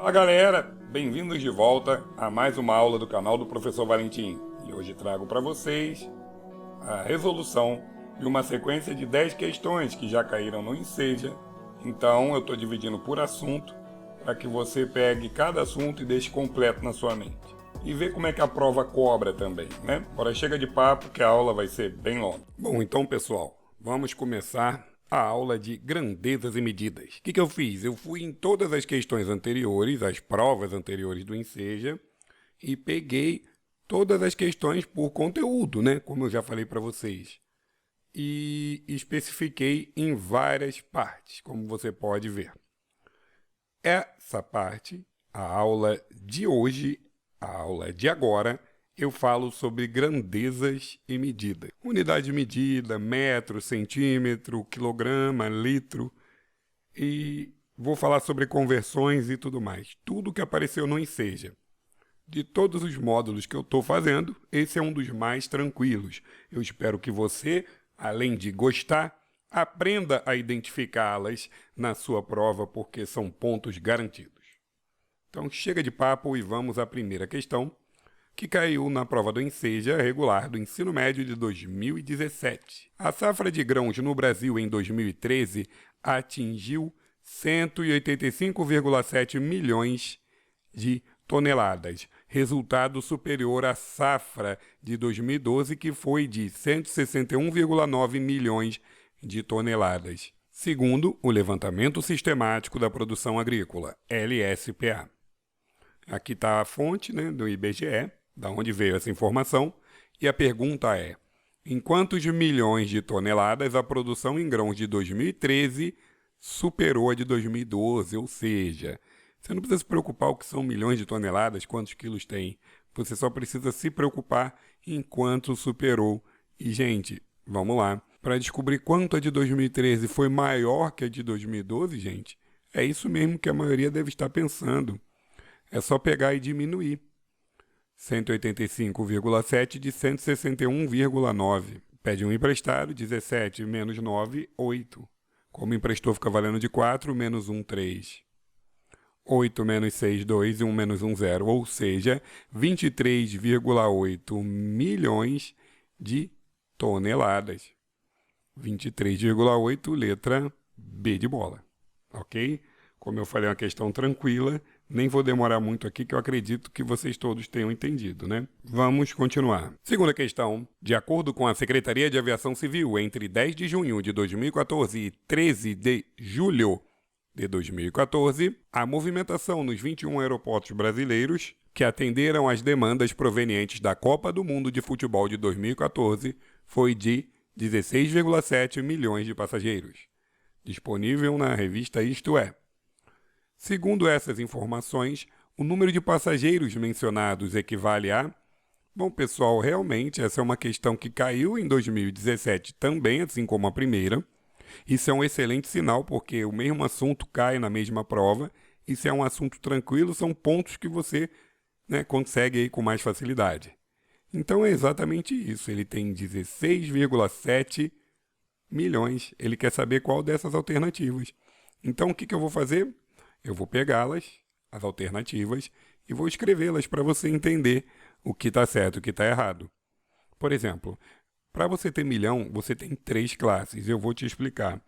Fala galera, bem-vindos de volta a mais uma aula do canal do Professor Valentim. E hoje trago para vocês a resolução de uma sequência de 10 questões que já caíram no Enseja. Então eu estou dividindo por assunto para que você pegue cada assunto e deixe completo na sua mente. E ver como é que a prova cobra também, né? Agora chega de papo que a aula vai ser bem longa. Bom, então pessoal, vamos começar a aula de grandezas e medidas. O que eu fiz? Eu fui em todas as questões anteriores, as provas anteriores do Enseja, e peguei todas as questões por conteúdo, né? Como eu já falei para vocês. E especifiquei em várias partes, como você pode ver. Essa parte, a aula de hoje, a aula de agora, eu falo sobre grandezas e medidas. Unidade de medida, metro, centímetro, quilograma, litro. E vou falar sobre conversões e tudo mais. Tudo que apareceu no Enseja. De todos os módulos que eu estou fazendo, esse é um dos mais tranquilos. Eu espero que você, além de gostar, aprenda a identificá-las na sua prova, porque são pontos garantidos. Então chega de papo e vamos à primeira questão, que caiu na prova do Enseja regular do ensino médio de 2017. A safra de grãos no Brasil em 2013 atingiu 185,7 milhões de toneladas, resultado superior à safra de 2012, que foi de 161,9 milhões de toneladas, segundo o Levantamento Sistemático da Produção Agrícola, LSPA. Aqui está a fonte, né, do IBGE, da onde veio essa informação, e a pergunta é: em quantos milhões de toneladas a produção em grãos de 2013 superou a de 2012? Ou seja, você não precisa se preocupar o que são milhões de toneladas, quantos quilos tem. Você só precisa se preocupar em quanto superou. E, gente, vamos lá. Para descobrir quanto a de 2013 foi maior que a de 2012, gente, é isso mesmo que a maioria deve estar pensando. É só pegar e diminuir 185,7 de 161,9. Pede um emprestado, 17 menos 9, 8. Como emprestou, fica valendo de 4, menos 1, 3. 8 menos 6, 2, e 1 menos 1, 0. Ou seja, 23,8 milhões de toneladas. 23,8, letra B de bola. Ok? Como eu falei, é uma questão tranquila. Nem vou demorar muito aqui, que eu acredito que vocês todos tenham entendido, né? Vamos continuar. Segunda questão. De acordo com a Secretaria de Aviação Civil, entre 10 de junho de 2014 e 13 de julho de 2014, a movimentação nos 21 aeroportos brasileiros que atenderam às demandas provenientes da Copa do Mundo de Futebol de 2014 foi de 16,7 milhões de passageiros. Disponível na revista Isto É. Segundo essas informações, o número de passageiros mencionados equivale a... Bom, pessoal, realmente essa é uma questão que caiu em 2017 também, assim como a primeira. Isso é um excelente sinal, porque o mesmo assunto cai na mesma prova. Isso é um assunto tranquilo, são pontos que você, né, consegue aí com mais facilidade. Então é exatamente isso, ele tem 16,7 milhões. Ele quer saber qual dessas alternativas. Então o que eu vou fazer? Eu vou pegá-las, as alternativas, e vou escrevê-las para você entender o que está certo e o que está errado. Por exemplo, para você ter milhão, você tem 3 classes. Eu vou te explicar.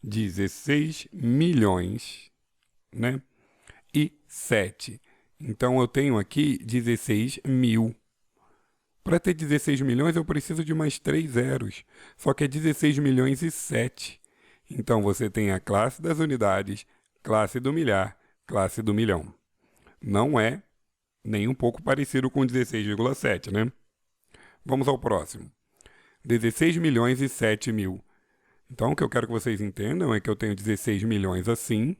16 milhões, né? E 7. Então, eu tenho aqui 16 mil. Para ter 16 milhões, eu preciso de mais 3 zeros. Só que é 16 milhões e 7. Então, você tem a classe das unidades, classe do milhar, classe do milhão. Não é nem um pouco parecido com 16,7, né? Vamos ao próximo. 16 milhões e 7 mil. Então, o que eu quero que vocês entendam é que eu tenho 16 milhões assim.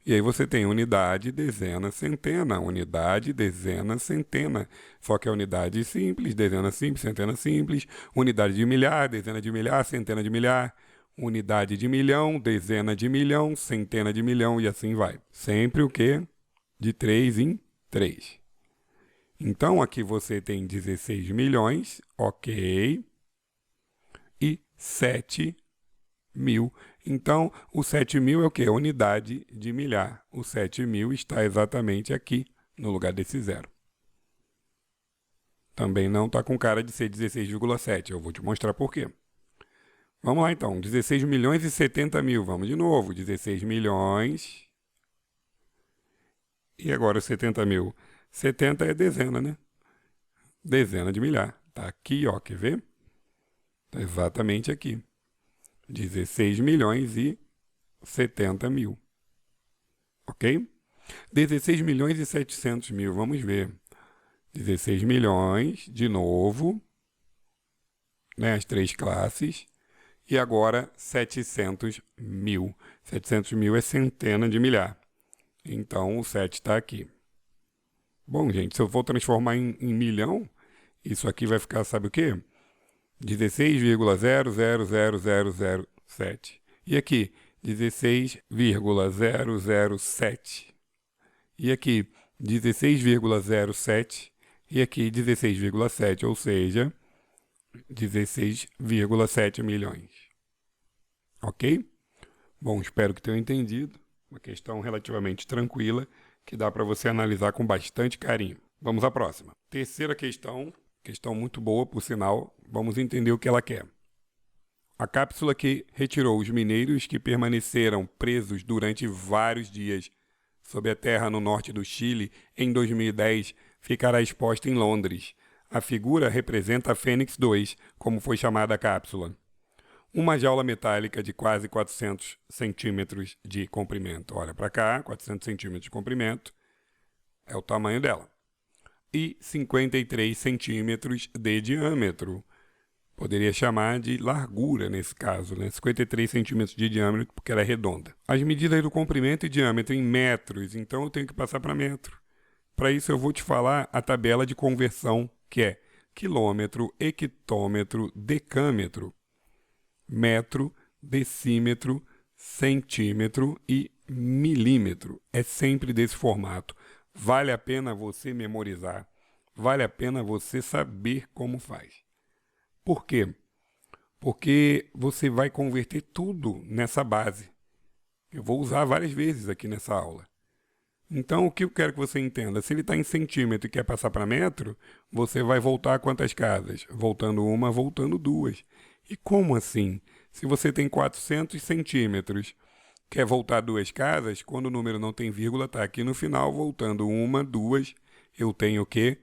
E aí você tem unidade, dezena, centena. Unidade, dezena, centena. Só que é unidade simples, dezena simples, centena simples. Unidade de milhar, dezena de milhar, centena de milhar. Unidade de milhão, dezena de milhão, centena de milhão e assim vai. Sempre o quê? De 3 em 3. Então, aqui você tem 16 milhões, ok, e 7 mil. Então, o 7.000 é o quê? Unidade de milhar. O 7.000 está exatamente aqui, no lugar desse zero. Também não está com cara de ser 16,7. Eu vou te mostrar por quê. Vamos lá, então. 16 milhões e 70 mil. Vamos de novo. 16 milhões. E agora 70 mil. 70 é dezena, né? Dezena de milhar. Tá aqui, ó. Quer ver? Tá exatamente aqui. 16 milhões e 70 mil. Ok? 16 milhões e 700 mil. Vamos ver. 16 milhões, de novo. Né? As três classes. E agora 700 mil. 700 mil é centena de milhar. Então o 7 está aqui. Bom, gente, se eu for transformar em milhão, isso aqui vai ficar, sabe o quê? 16,000007. E aqui, 16,007. E aqui, 16,07. E aqui, 16,7, ou seja, 16,7 milhões. Ok? Bom, espero que tenham entendido. Uma questão relativamente tranquila, que dá para você analisar com bastante carinho. Vamos à próxima. Terceira questão muito boa, por sinal. Vamos entender o que ela quer. A cápsula que retirou os mineiros que permaneceram presos durante vários dias sob a terra no norte do Chile em 2010 ficará exposta em Londres. A figura representa a Fênix 2, como foi chamada a cápsula. Uma jaula metálica de quase 400 centímetros de comprimento. Olha para cá, 400 centímetros de comprimento é o tamanho dela. E 53 centímetros de diâmetro. Poderia chamar de largura nesse caso, né? 53 centímetros de diâmetro, porque ela é redonda. As medidas do comprimento e diâmetro em metros, então eu tenho que passar para metro. Para isso eu vou te falar a tabela de conversão, que é quilômetro, hectômetro, decâmetro, metro, decímetro, centímetro e milímetro. É sempre desse formato. Vale a pena você memorizar. Vale a pena você saber como faz. Por quê? Porque você vai converter tudo nessa base. Eu vou usar várias vezes aqui nessa aula. Então, o que eu quero que você entenda? Se ele está em centímetro e quer passar para metro, você vai voltar quantas casas? Voltando uma, voltando duas. E como assim? Se você tem 400 centímetros, quer voltar duas casas, quando o número não tem vírgula, está aqui no final, voltando uma, duas, eu tenho o quê?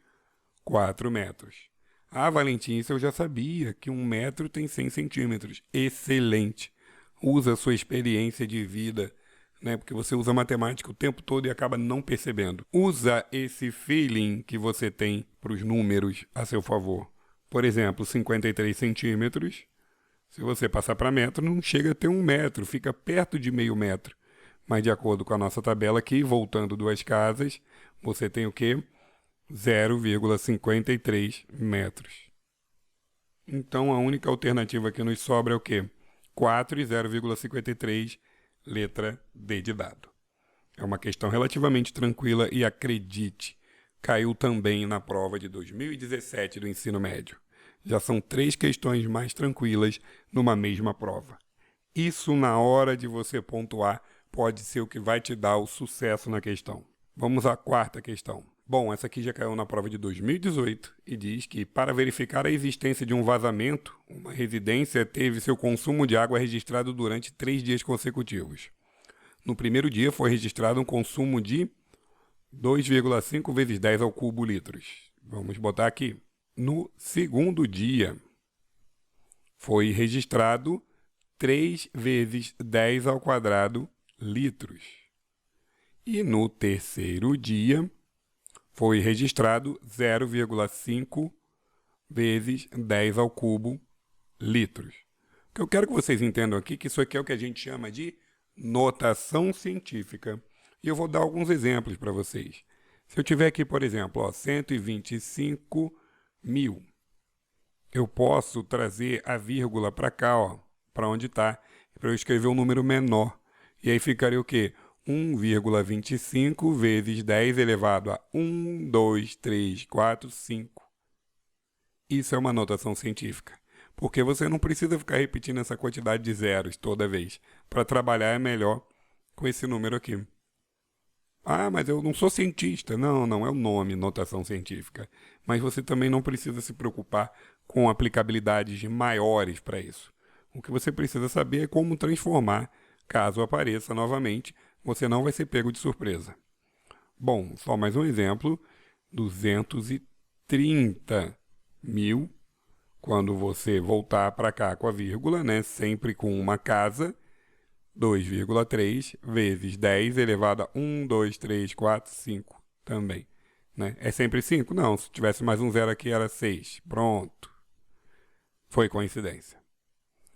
4 metros. Ah, Valentim, isso eu já sabia, que 1 metro tem 100 centímetros. Excelente. Usa a sua experiência de vida, né? Porque você usa matemática o tempo todo e acaba não percebendo. Usa esse feeling que você tem para os números a seu favor. Por exemplo, 53 centímetros. Se você passar para metro, não chega a ter 1 metro, fica perto de meio metro. Mas de acordo com a nossa tabela aqui, voltando duas casas, você tem o quê? 0,53 metros. Então, a única alternativa que nos sobra é o quê? 4 e 0,53, letra D de dado. É uma questão relativamente tranquila e, acredite, caiu também na prova de 2017 do ensino médio. Já são 3 questões mais tranquilas numa mesma prova. Isso, na hora de você pontuar, pode ser o que vai te dar o sucesso na questão. Vamos à quarta questão. Bom, essa aqui já caiu na prova de 2018 e diz que, para verificar a existência de um vazamento, uma residência teve seu consumo de água registrado durante 3 dias consecutivos. No primeiro dia foi registrado um consumo de 2,5 vezes 10 ao cubo litros. Vamos botar aqui. No segundo dia foi registrado 3 vezes 10 ao quadrado litros. E no terceiro dia foi registrado 0,5 vezes 10 ao cubo litros. O que eu quero que vocês entendam aqui é que isso aqui é o que a gente chama de notação científica. E eu vou dar alguns exemplos para vocês. Se eu tiver aqui, por exemplo, 125 mil, eu posso trazer a vírgula para cá, para onde está, para eu escrever um número menor. E aí ficaria o quê? 1,25 vezes 10 elevado a 1, 2, 3, 4, 5. Isso é uma notação científica. porque você não precisa ficar repetindo essa quantidade de zeros toda vez. Para trabalhar é melhor com esse número aqui. Ah, mas eu não sou cientista. Não, não é o nome, notação científica. Mas você também não precisa se preocupar com aplicabilidades maiores para isso. O que você precisa saber é como transformar, caso apareça novamente, você não vai ser pego de surpresa. Bom, só mais um exemplo, 230 mil, quando você voltar para cá com a vírgula, né, sempre com uma casa, 2,3 vezes 10 elevado a 1, 2, 3, 4, 5 também. Né? É sempre 5? Não, se tivesse mais um zero aqui era 6. Pronto. Foi coincidência.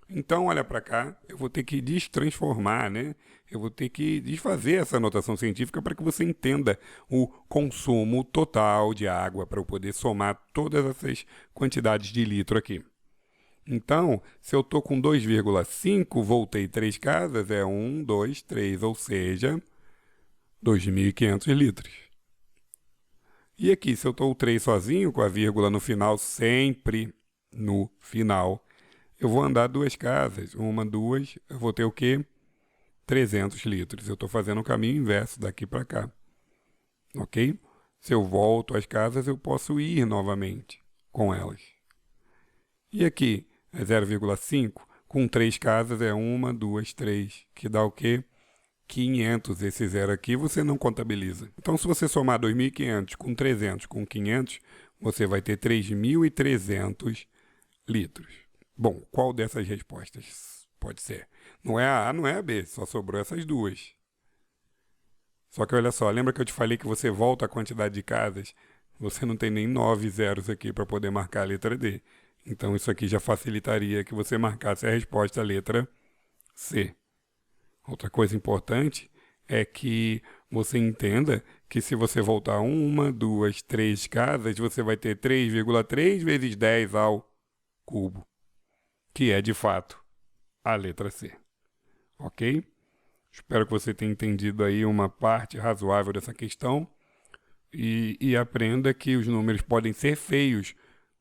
Então, olha para cá, eu vou ter que destransformar, né? Eu vou ter que desfazer essa notação científica para que você entenda o consumo total de água, para eu poder somar todas essas quantidades de litro aqui. Então, se eu estou com 2,5, voltei 3 casas, é 1, 2, 3, ou seja, 2.500 litros. E aqui, se eu estou o 3 sozinho, com a vírgula no final, sempre no final, eu vou andar 2 casas, 1, 2, eu vou ter o quê? 300 litros. Eu estou fazendo o caminho inverso daqui para cá. Ok? Se eu volto às casas, eu posso ir novamente com elas. E aqui é 0,5, com 3 casas é 1, 2, 3, que dá o quê? 500. Esse zero aqui você não contabiliza. Então, se você somar 2.500 com 300 com 500, você vai ter 3.300 litros. Bom, qual dessas respostas pode ser? Não é a A, não é a B, só sobrou essas duas. Só que olha só, lembra que eu te falei que você volta a quantidade de casas? Você não tem nem 9 zeros aqui para poder marcar a letra D. Então isso aqui já facilitaria que você marcasse a resposta, a letra C. Outra coisa importante é que você entenda que se você voltar 1, 2, 3 casas, você vai ter 3,3 vezes 10 ao cubo, que é, de fato, a letra C. Ok? Espero que você tenha entendido aí uma parte razoável dessa questão e aprenda que os números podem ser feios,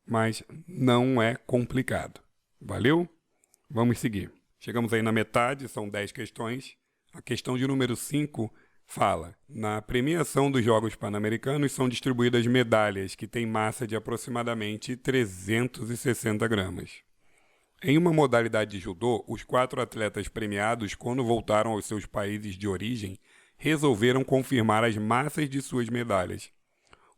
mas não é complicado. Valeu? Vamos seguir. Chegamos aí na metade, são 10 questões. A questão de número 5 fala: na premiação dos Jogos Pan-Americanos são distribuídas medalhas que têm massa de aproximadamente 360 gramas. Em uma modalidade de judô, os 4 atletas premiados, quando voltaram aos seus países de origem, resolveram confirmar as massas de suas medalhas.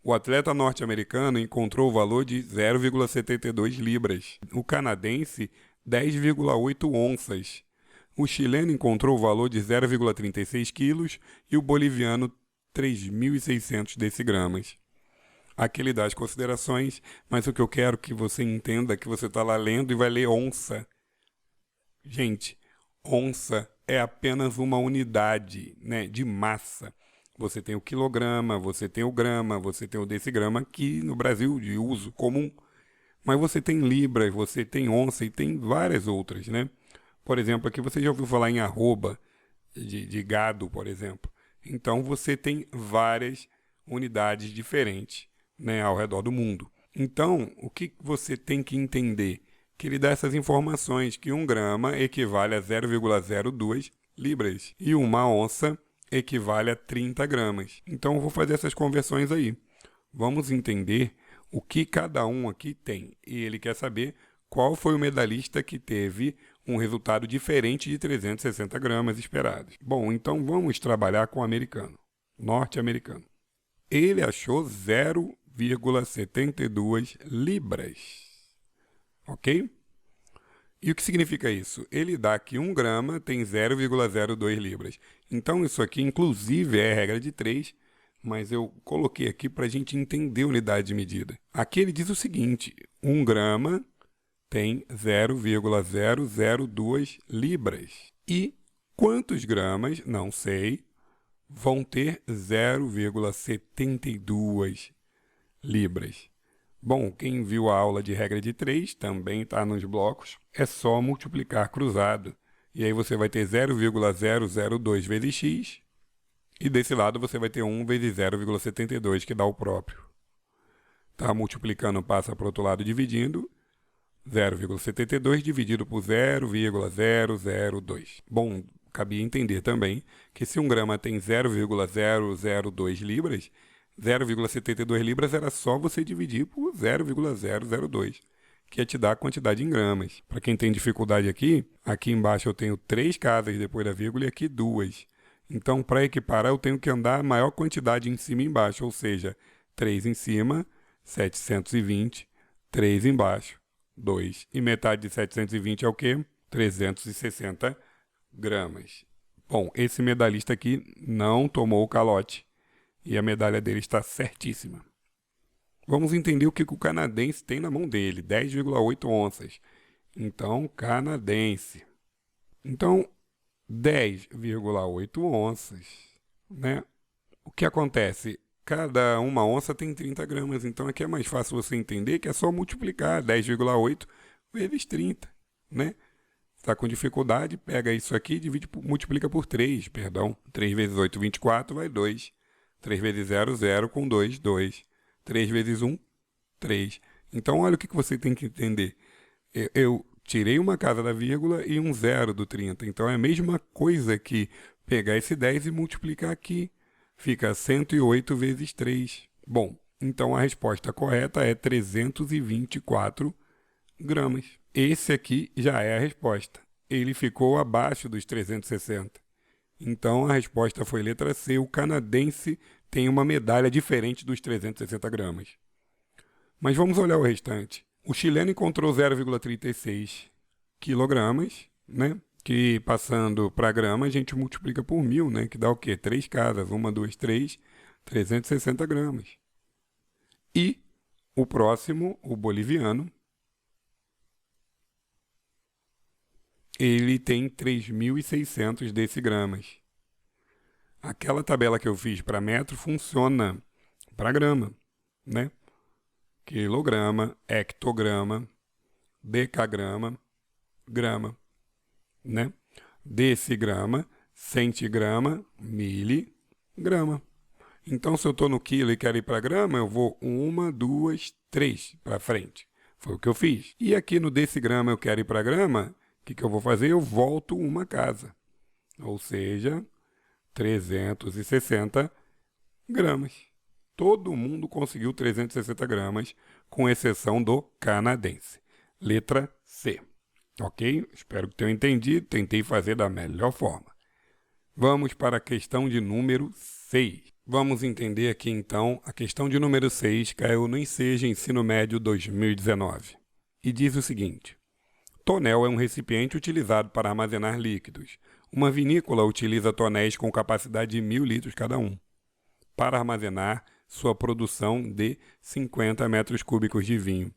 O atleta norte-americano encontrou o valor de 0,72 libras, o canadense 10,8 onças, o chileno encontrou o valor de 0,36 quilos e o boliviano 3.600 decigramas. Aqui ele dá as considerações, mas o que eu quero que você entenda é que você está lá lendo e vai ler onça. Gente, onça é apenas uma unidade, né, de massa. Você tem o quilograma, você tem o grama, você tem o decigrama, aqui no Brasil de uso comum. Mas você tem libras, você tem onça e tem várias outras, né? Por exemplo, aqui você já ouviu falar em arroba de gado, por exemplo. Então você tem várias unidades diferentes, né, ao redor do mundo. Então, o que você tem que entender? Que ele dá essas informações, que 1 grama equivale a 0,02 libras e uma onça equivale a 30 gramas. Então, eu vou fazer essas conversões aí. Vamos entender o que cada um aqui tem. E ele quer saber qual foi o medalhista que teve um resultado diferente de 360 gramas esperados. Bom, então vamos trabalhar com o americano, norte-americano. Ele achou 0,72 libras. Ok? E o que significa isso? Ele dá que 1 grama tem 0,02 libras. Então isso aqui, inclusive, é regra de 3, mas eu coloquei aqui para a gente entender a unidade de medida. Aqui ele diz o seguinte: 1 grama tem 0,002 libras. E quantos gramas, não sei, vão ter 0,72 libras. Bom, quem viu a aula de regra de 3, também está nos blocos, é só multiplicar cruzado. E aí você vai ter 0,002 vezes x, e desse lado você vai ter 1 vezes 0,72, que dá o próprio. Tá multiplicando, passa para o outro lado dividindo, 0,72 dividido por 0,002. Bom, cabia entender também que se 1 grama tem 0,002 libras, 0,72 libras era só você dividir por 0,002, que ia te dar a quantidade em gramas. Para quem tem dificuldade aqui embaixo eu tenho 3 casas depois da vírgula e aqui 2. Então, para equiparar, eu tenho que andar a maior quantidade em cima e embaixo, ou seja, 3 em cima, 720, 3 embaixo, 2. E metade de 720 é o quê? 360 gramas. Bom, esse medalhista aqui não tomou o calote e a medalha dele está certíssima. Vamos entender o que o canadense tem na mão dele, 10,8 onças. Então, canadense. Então, 10,8 onças, né? O que acontece? Cada uma onça tem 30 gramas, então aqui é mais fácil você entender que é só multiplicar 10,8 vezes 30, né? Está com dificuldade, pega isso aqui e multiplica por 3, perdão. 3 vezes 8, 24, vai 2. 3 vezes 0, 0, com 2, 2. 3 vezes 1, 3. Então, olha o que você tem que entender. Eu tirei uma casa da vírgula e um 0 do 30. Então, é a mesma coisa que pegar esse 10 e multiplicar aqui. Fica 108 vezes 3. Bom, então a resposta correta é 324 gramas. Esse aqui já é a resposta. Ele ficou abaixo dos 360. Então, a resposta foi letra C. O canadense tem uma medalha diferente dos 360 gramas. Mas vamos olhar o restante. O chileno encontrou 0,36 quilogramas, né? Que passando para grama a gente multiplica por 1000, né? Que dá o quê? 3 casas, 1, 2, 3, 360 gramas. E o próximo, o boliviano, ele tem 3.600 decigramas. Aquela tabela que eu fiz para metro funciona para grama, né? Quilograma, hectograma, decagrama, grama, né? Decigrama, centigrama, miligrama. Então, se eu estou no quilo e quero ir para grama, eu vou 1, 2, 3 para frente. Foi o que eu fiz. E aqui no decigrama eu quero ir para grama, o que eu vou fazer? Eu volto uma casa. Ou seja, 360 gramas. Todo mundo conseguiu 360 gramas, com exceção do canadense. Letra C. Ok? Espero que tenham entendido. Tentei fazer da melhor forma. Vamos para a questão de número 6. Vamos entender aqui, então, a questão de número 6 caiu no Enseja Ensino Médio 2019. E diz o seguinte: tonel é um recipiente utilizado para armazenar líquidos. Uma vinícola utiliza tonéis com capacidade de 1.000 litros cada um, para armazenar sua produção de 50 metros cúbicos de vinho.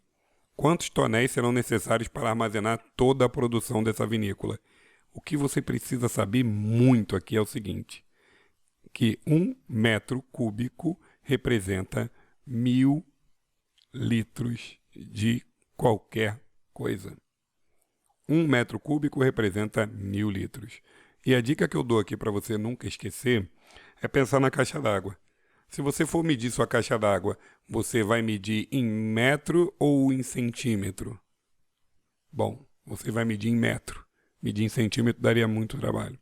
Quantos tonéis serão necessários para armazenar toda a produção dessa vinícola? O que você precisa saber muito aqui é o seguinte, que 1 metro cúbico representa 1.000 litros de qualquer coisa. 1 metro cúbico representa 1.000 litros. E a dica que eu dou aqui para você nunca esquecer é pensar na caixa d'água. Se você for medir sua caixa d'água, você vai medir em metro ou em centímetro? Bom, você vai medir em metro. Medir em centímetro daria muito trabalho.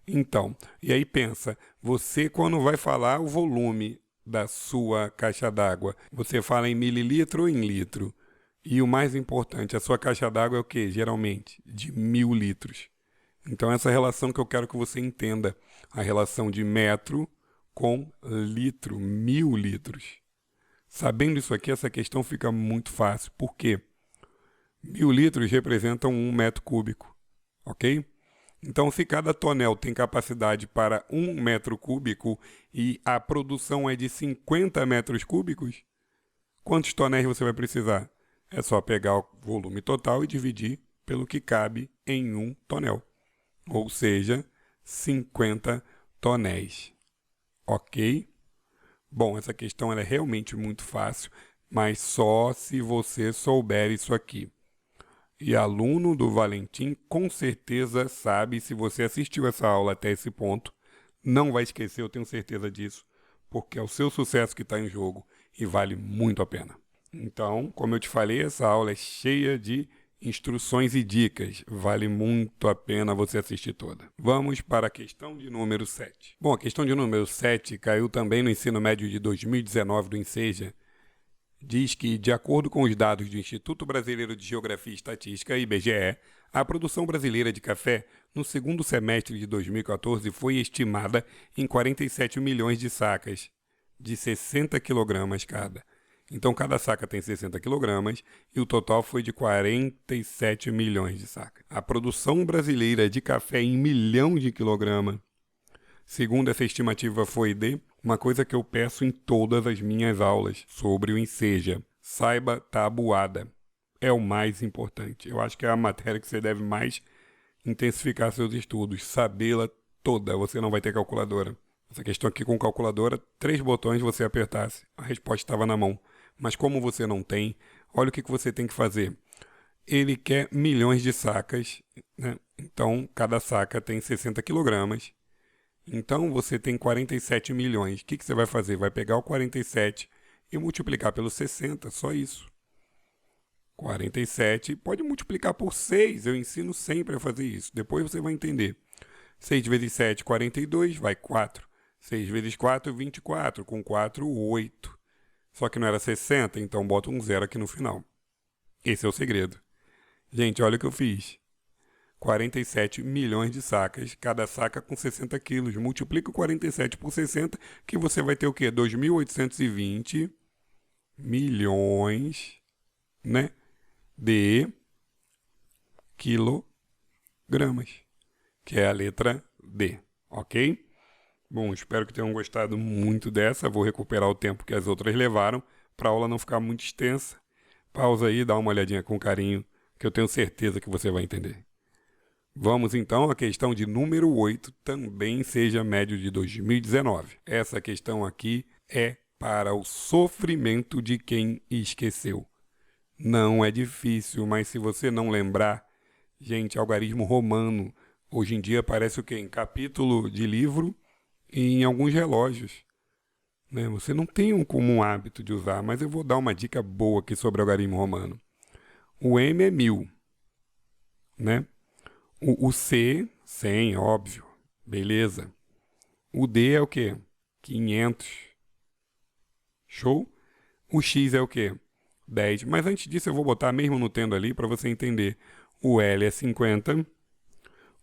Então, e aí pensa, você quando vai falar o volume da sua caixa d'água, você fala em mililitro ou em litro? E o mais importante, a sua caixa d'água é o quê? Geralmente, de 1.000 litros. Então, essa relação que eu quero que você entenda, a relação de metro com litro, 1.000 litros. Sabendo isso aqui, essa questão fica muito fácil. Por quê? 1.000 litros representam 1 metro cúbico, ok? Então, se cada tonel tem capacidade para 1 metro cúbico e a produção é de 50 metros cúbicos, quantos tonéis você vai precisar? É só pegar o volume total e dividir pelo que cabe em 1 tonel. Ou seja, 50 tonéis. Ok? Bom, essa questão ela é realmente muito fácil, mas só se você souber isso aqui. E aluno do Valentim com certeza sabe, se você assistiu essa aula até esse ponto, não vai esquecer, eu tenho certeza disso, porque é o seu sucesso que está em jogo e vale muito a pena. Então, como eu te falei, essa aula é cheia de instruções e dicas. Vale muito a pena você assistir toda. Vamos para a questão de número 7. Bom, a questão de número 7 caiu também no ensino médio de 2019 do Enseja. Diz que, de acordo com os dados do Instituto Brasileiro de Geografia e Estatística, IBGE, a produção brasileira de café no segundo semestre de 2014 foi estimada em 47 milhões de sacas, de 60 quilogramas cada. Então, cada saca tem 60 quilogramas e o total foi de 47 milhões de sacas. A produção brasileira de café em milhão de quilogramas, segundo essa estimativa, foi de uma coisa que eu peço em todas as minhas aulas sobre o Enseja. Saiba tabuada. É o mais importante. Eu acho que é a matéria que você deve mais intensificar seus estudos. Sabê-la toda. Você não vai ter calculadora. Essa questão aqui com calculadora, 3 botões você apertasse, a resposta estava na mão. Mas como você não tem, olha o que você tem que fazer. Ele quer milhões de sacas, né? Então, cada saca tem 60 quilogramas. Então, você tem 47 milhões. O que você vai fazer? Vai pegar o 47 e multiplicar pelo 60, só isso. 47, pode multiplicar por 6, eu ensino sempre a fazer isso. Depois você vai entender. 6 vezes 7, 42, vai 4. 6 vezes 4, 24. Com 4, 8. Só que não era 60, então bota um 0 aqui no final. Esse é o segredo. Gente, olha o que eu fiz. 47 milhões de sacas, cada saca com 60 quilos. Multiplica o 47 por 60, que você vai ter o quê? 2.820 milhões, né, de quilogramas, que é a letra D, ok? Bom, espero que tenham gostado muito dessa. Vou recuperar o tempo que as outras levaram, para a aula não ficar muito extensa. Pausa aí, dá uma olhadinha com carinho, que eu tenho certeza que você vai entender. Vamos então à questão de número 8, também seja médio de 2019. Essa questão aqui é para o sofrimento de quem esqueceu. Não é difícil, mas se você não lembrar, gente, algarismo romano, hoje em dia aparece o quê? Em capítulo de livro e em alguns relógios. Né? Você não tem um comum hábito de usar, mas eu vou dar uma dica boa aqui sobre algarismo romano. O M é 1000, né? O C, 100, óbvio. Beleza. O D é o quê? 500. Show? O X é o quê? 10. Mas antes disso eu vou botar mesmo no tendo ali para você entender. O L é 50.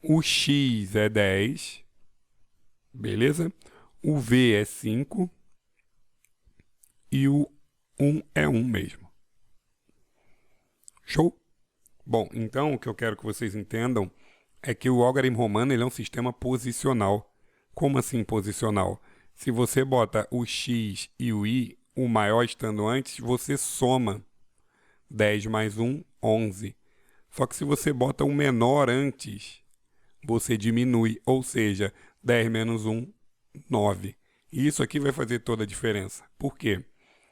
O X é 10. Beleza? O V é 5. E o 1 é 1 mesmo. Show? Bom, então o que eu quero que vocês entendam é que o algarismo romano ele é um sistema posicional. Como assim posicional? Se você bota o x e o y, o maior estando antes, você soma. 10 mais 1, 11. Só que se você bota o menor antes, você diminui. Ou seja, 10 menos 1, 9. E isso aqui vai fazer toda a diferença. Por quê?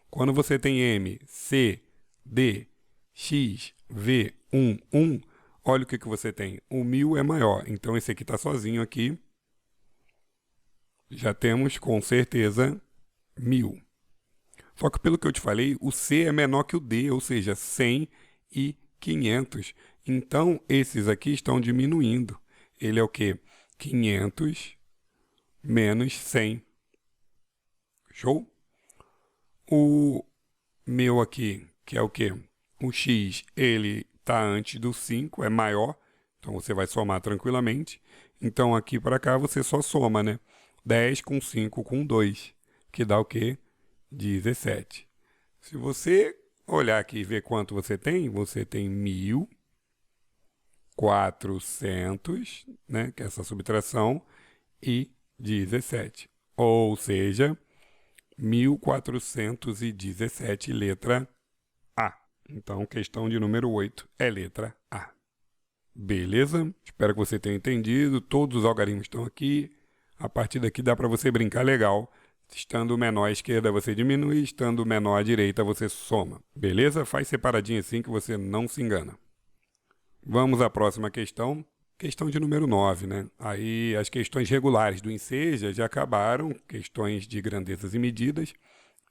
Quando você tem M, C, D, X, V, 1, 1, olha o que você tem. O 1000 é maior, então esse aqui está sozinho aqui. Já temos com certeza 1000. Só que pelo que eu te falei, o C é menor que o D, ou seja, 100 e 500. Então esses aqui estão diminuindo. Ele é o quê? 500 menos 100. Show? O meu aqui, que é o quê? O X, ele está antes do 5, é maior, então você vai somar tranquilamente. Então, aqui para cá, você só soma, né? 10 com 5 com 2, que dá o quê? 17. Se você olhar aqui e ver quanto você tem 1.400, né? Que é essa subtração, e 17. Ou seja, 1.417, letra A. Então, questão de número 8 é letra A. Beleza? Espero que você tenha entendido. Todos os algarismos estão aqui. A partir daqui dá para você brincar legal. Estando menor à esquerda, você diminui. Estando menor à direita, você soma. Beleza? Faz separadinho assim que você não se engana. Vamos à próxima questão. Questão de número 9, né? Aí as questões regulares do Enseja já acabaram. Questões de grandezas e medidas.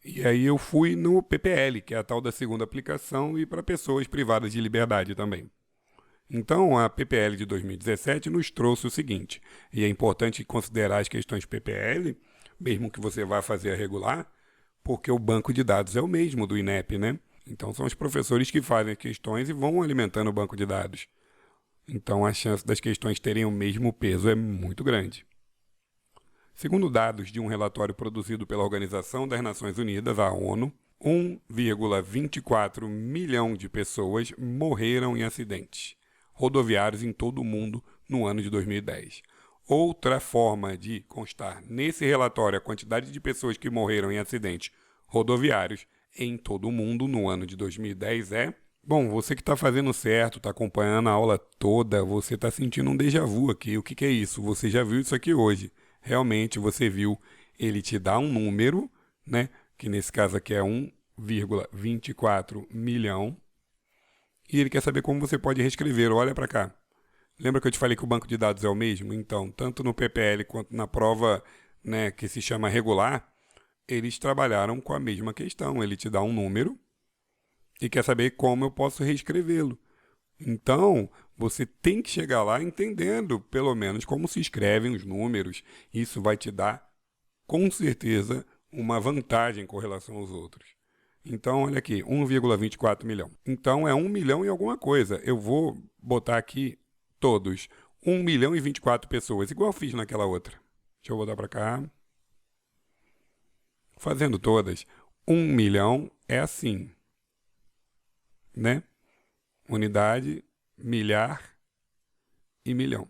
E aí eu fui no PPL, que é a tal da segunda aplicação, e para pessoas privadas de liberdade também. Então, a PPL de 2017 nos trouxe o seguinte, e é importante considerar as questões PPL, mesmo que você vá fazer a regular, porque o banco de dados é o mesmo do INEP, né? Então, são os professores que fazem as questões e vão alimentando o banco de dados. Então, a chance das questões terem o mesmo peso é muito grande. Segundo dados de um relatório produzido pela Organização das Nações Unidas, a ONU, 1,24 milhão de pessoas morreram em acidentes rodoviários em todo o mundo no ano de 2010. Outra forma de constar nesse relatório a quantidade de pessoas que morreram em acidentes rodoviários em todo o mundo no ano de 2010 é... Bom, você que está fazendo certo, está acompanhando a aula toda, você está sentindo um déjà vu aqui. O que é isso? Você já viu isso aqui hoje. Realmente você viu, ele te dá um número, né? Que nesse caso aqui é 1,24 milhão. E ele quer saber como você pode reescrever. Olha para cá. Lembra que eu te falei que o banco de dados é o mesmo? Então, tanto no PPL quanto na prova, né, que se chama regular, eles trabalharam com a mesma questão. Ele te dá um número e quer saber como eu posso reescrevê-lo. Então, você tem que chegar lá entendendo, pelo menos, como se escrevem os números. Isso vai te dar, com certeza, uma vantagem com relação aos outros. Então, olha aqui, 1,24 milhão. Então, é 1 milhão e alguma coisa. Eu vou botar aqui todos. 1 milhão e 24 pessoas, igual eu fiz naquela outra. Deixa eu botar para cá. Fazendo todas. 1 milhão é assim, né? Unidade, milhar e milhão.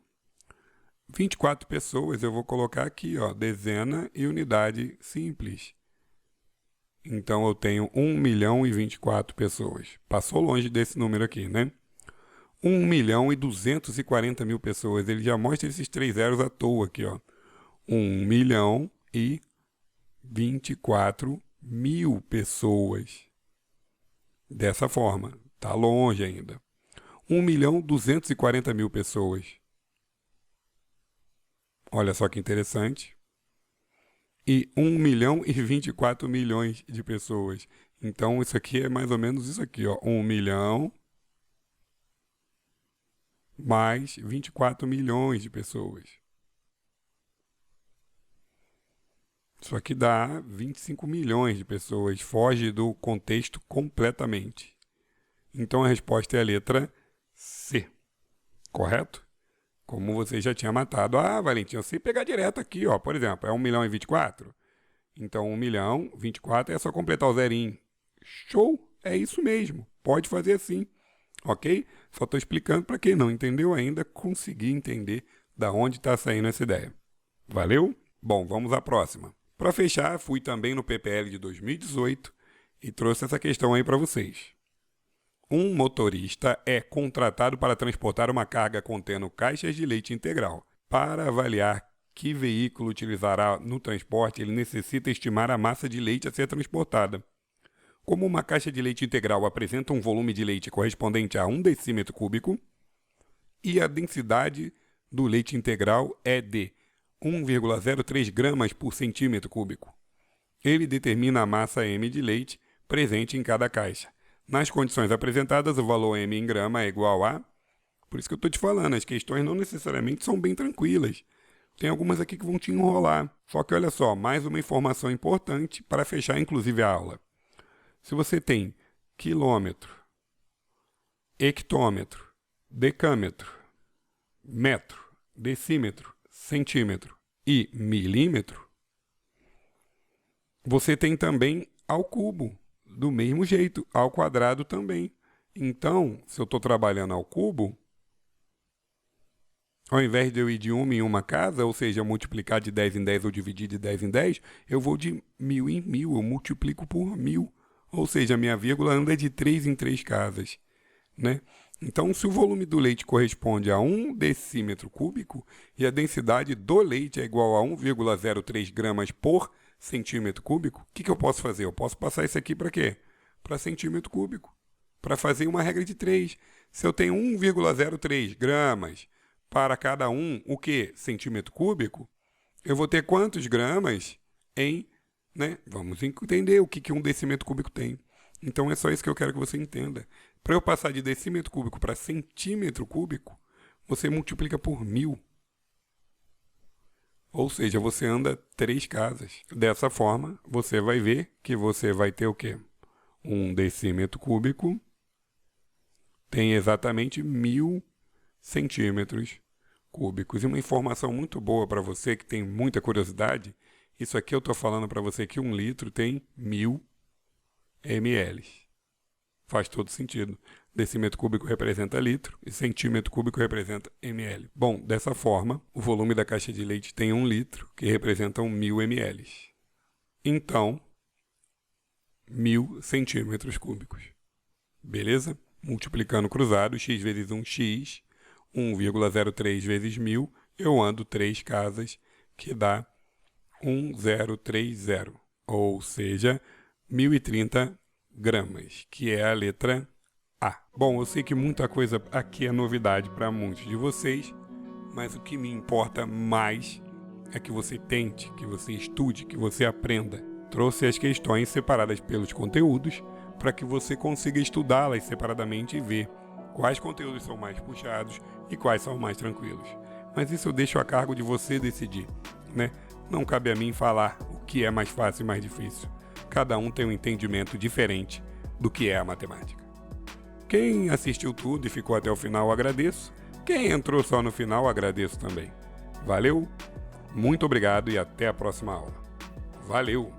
24 pessoas eu vou colocar aqui, ó, dezena e unidade simples. Então eu tenho 1 milhão e 24 pessoas. Passou longe desse número aqui, né? 1 milhão e 240 mil pessoas. Ele já mostra esses 3 zeros à toa aqui, ó. 1 milhão e 24 mil pessoas. Dessa forma. Tá longe ainda. 1 milhão e 240 mil pessoas. Olha só que interessante. E 1 milhão e 24 milhões de pessoas. Então, isso aqui é mais ou menos isso aqui, ó. 1 milhão mais 24 milhões de pessoas. Isso aqui dá 25 milhões de pessoas. Foge do contexto completamente. Então, a resposta é a letra C. Correto? Como você já tinha matado. Ah, Valentim, eu sei pegar direto aqui, ó. Por exemplo, é 1 milhão e 24. Então, 1 milhão, 24 é só completar o zerinho. Show! É isso mesmo. Pode fazer assim. Ok? Só estou explicando para quem não entendeu ainda conseguir entender da onde está saindo essa ideia. Valeu? Bom, vamos à próxima. Para fechar, fui também no PPL de 2018 e trouxe essa questão aí para vocês. Um motorista é contratado para transportar uma carga contendo caixas de leite integral. Para avaliar que veículo utilizará no transporte, ele necessita estimar a massa de leite a ser transportada. Como uma caixa de leite integral apresenta um volume de leite correspondente a 1 decímetro cúbico e a densidade do leite integral é de 1,03 gramas por centímetro cúbico, ele determina a massa M de leite presente em cada caixa. Nas condições apresentadas, o valor M em grama é igual a... Por isso que eu estou te falando, as questões não necessariamente são bem tranquilas. Tem algumas aqui que vão te enrolar. Só que olha só, mais uma informação importante para fechar inclusive a aula. Se você tem quilômetro, hectômetro, decâmetro, metro, decímetro, centímetro e milímetro, você tem também ao cubo, do mesmo jeito, ao quadrado também. Então, se eu estou trabalhando ao cubo, ao invés de eu ir de uma em uma casa, ou seja, multiplicar de 10 em 10 ou dividir de 10 em 10, eu vou de 1000 em 1000, eu multiplico por 1000. Ou seja, a minha vírgula anda de 3 em 3 casas, né? Então, se o volume do leite corresponde a 1 decímetro cúbico e a densidade do leite é igual a 1,03 gramas por centímetro cúbico, o que eu posso fazer? Eu posso passar isso aqui para quê? Para centímetro cúbico, para fazer uma regra de 3. Se eu tenho 1,03 gramas para cada o quê? Centímetro cúbico, eu vou ter quantos gramas em né? Vamos entender o que um decímetro cúbico tem. Então é só isso que eu quero que você entenda. Para eu passar de decímetro cúbico para centímetro cúbico, você multiplica por 1000. Ou seja, você anda 3 casas. Dessa forma, você vai ver que você vai ter o quê? Um decímetro cúbico tem exatamente 1000 centímetros cúbicos. E uma informação muito boa para você que tem muita curiosidade, isso aqui eu estou falando para você que 1 litro tem 1000 ml. Faz todo sentido. Decímetro cúbico representa litro e centímetro cúbico representa ml. Bom, dessa forma, o volume da caixa de leite tem 1 litro, que representam 1000 ml. Então, 1000 centímetros cúbicos. Beleza? Multiplicando cruzado, x vezes 1x, 1,03 vezes 1000, eu ando 3 casas, que dá 1030, ou seja, 1030 gramas, que é a letra A. Bom, eu sei que muita coisa aqui é novidade para muitos de vocês, mas o que me importa mais é que você tente, que você estude, que você aprenda. Trouxe as questões separadas pelos conteúdos para que você consiga estudá-las separadamente e ver quais conteúdos são mais puxados e quais são mais tranquilos. Mas isso eu deixo a cargo de você decidir, né? Não cabe a mim falar o que é mais fácil e mais difícil. Cada um tem um entendimento diferente do que é a matemática. Quem assistiu tudo e ficou até o final, agradeço. Quem entrou só no final, agradeço também. Valeu, muito obrigado e até a próxima aula. Valeu!